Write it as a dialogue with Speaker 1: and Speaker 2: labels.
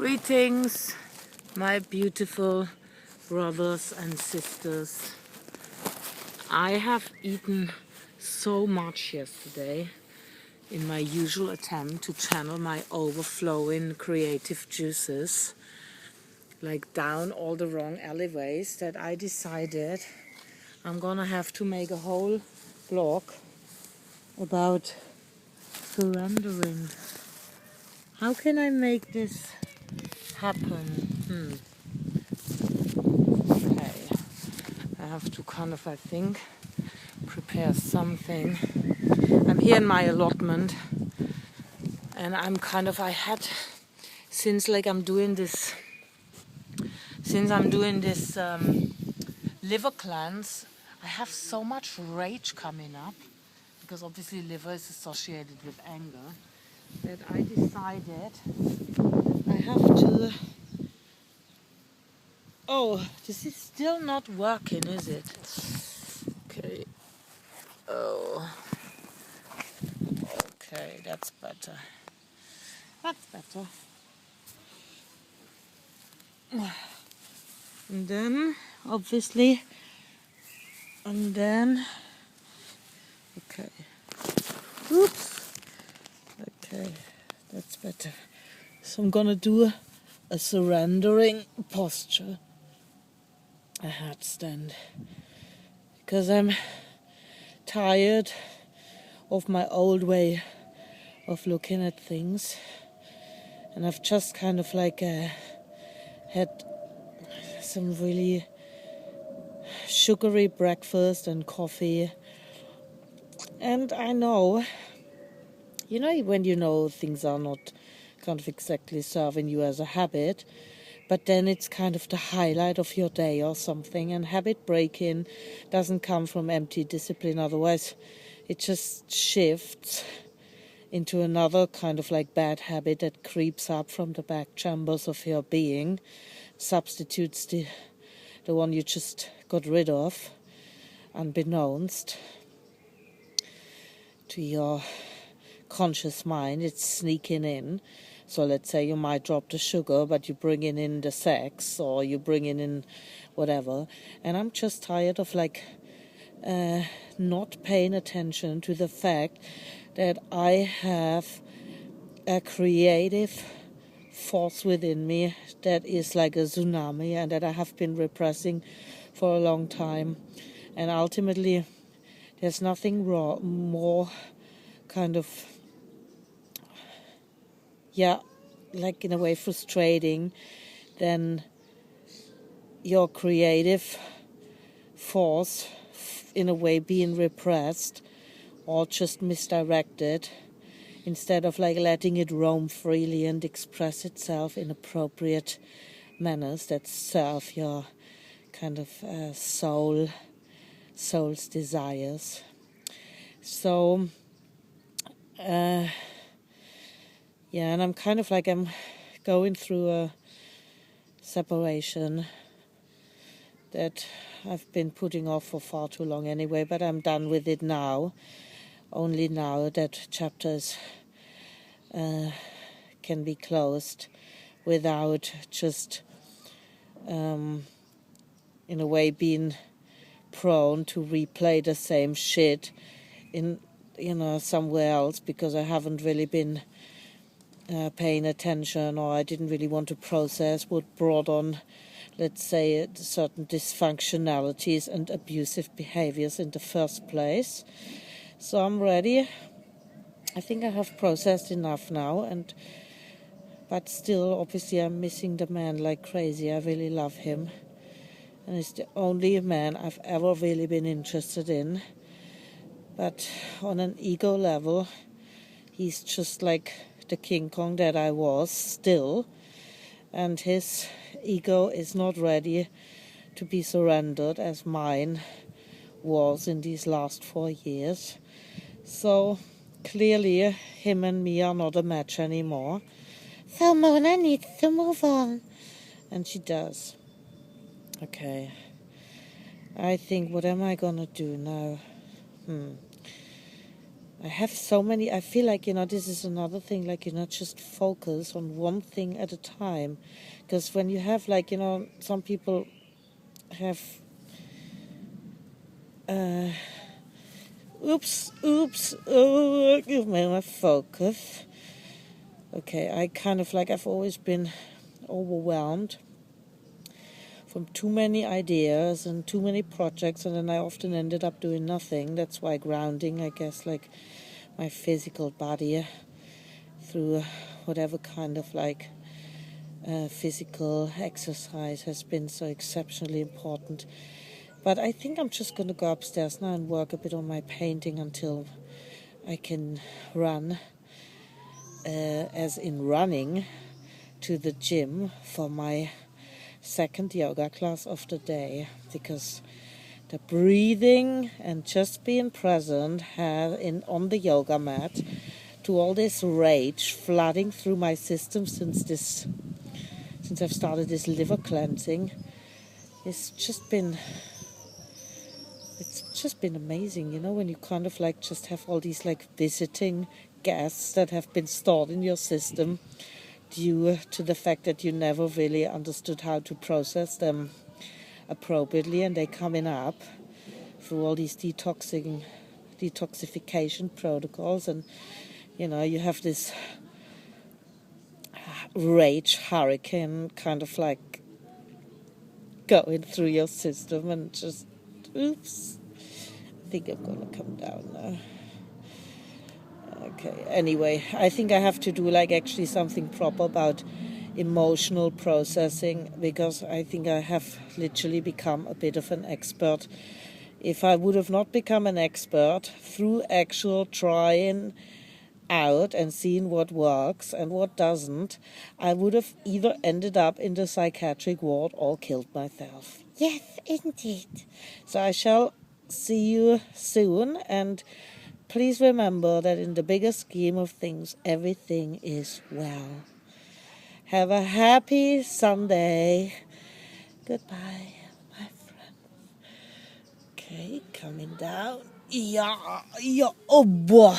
Speaker 1: Greetings, my beautiful brothers and sisters. I have eaten so much yesterday in my usual attempt to channel my overflowing creative juices, like down all the wrong alleyways, that I decided I'm gonna have to make a whole blog about surrendering. How can I make this happen? Okay, I have to kind of, I think, prepare something. I'm here in my allotment, and I'm kind of, since I'm doing this liver cleanse, I have so much rage coming up, because obviously liver is associated with anger, that I decided I have to... Oh, this is still not working, is it? Okay. Oh. Okay, that's better. That's better. And then, obviously, okay. Oops. Okay, that's better. So I'm gonna do a surrendering posture, a handstand, because I'm tired of my old way of looking at things, and I've just kind of had some really sugary breakfast and coffee, and I know, when you know things are not kind of exactly serving you as a habit, but then it's kind of the highlight of your day or something, and habit breaking doesn't come from empty discipline, otherwise it just shifts into another kind of bad habit that creeps up from the back chambers of your being, substitutes the one you just got rid of, unbeknownst to your conscious mind. It's sneaking in. So let's say you might drop the sugar, but you bring in the sex, or you bring in whatever. And I'm just tired of not paying attention to the fact that I have a creative force within me that is like a tsunami, and that I have been repressing for a long time. And ultimately, there's nothing more kind of, in a way frustrating than your creative force in a way being repressed or just misdirected, instead of letting it roam freely and express itself in appropriate manners that serve your kind of soul's desires. So and I'm kind of I'm going through a separation that I've been putting off for far too long anyway, but I'm done with it now. Only now that chapters can be closed without just in a way being prone to replay the same shit in somewhere else, because I haven't really been paying attention, or I didn't really want to process what brought on, let's say, certain dysfunctionalities and abusive behaviors in the first place. So I'm ready. I think I have processed enough now, but still, obviously, I'm missing the man like crazy. I really love him, and he's the only man I've ever really been interested in. But on an ego level, he's just like the King Kong that I was still, and his ego is not ready to be surrendered as mine was in these last 4 years. So clearly him and me are not a match anymore. So Mona needs to move on. And she does. Okay. I think, what am I gonna do now? I have so many, I feel like, this is another thing, like, just focus on one thing at a time. Because when you have, like, some people have, give me my focus. Okay, I kind of like, I've always been overwhelmed from too many ideas and too many projects, and then I often ended up doing nothing. That's why grounding, I guess, like my physical body through whatever kind of like physical exercise has been so exceptionally important. But I think I'm just going to go upstairs now and work a bit on my painting until I can run, as in running, to the gym for my second yoga class of the day, because the breathing and just being present on the yoga mat to all this rage flooding through my system since I've started this liver cleansing, it's just been amazing, when you kind of like just have all these like visiting guests that have been stored in your system due to the fact that you never really understood how to process them appropriately, and they coming up through all these detoxification protocols, and you have this rage hurricane kind of like going through your system, and just oops, I think I'm gonna come down now. Okay, anyway, I think I have to do like actually something proper about emotional processing, because I think I have literally become a bit of an expert. If I would have not become an expert through actual trying out and seeing what works and what doesn't, I would have either ended up in the psychiatric ward or killed myself. Yes, indeed. So I shall see you soon, and please remember that in the bigger scheme of things, everything is well. Have a happy Sunday. Goodbye, my friend. Okay, coming down. Yeah, oh boy.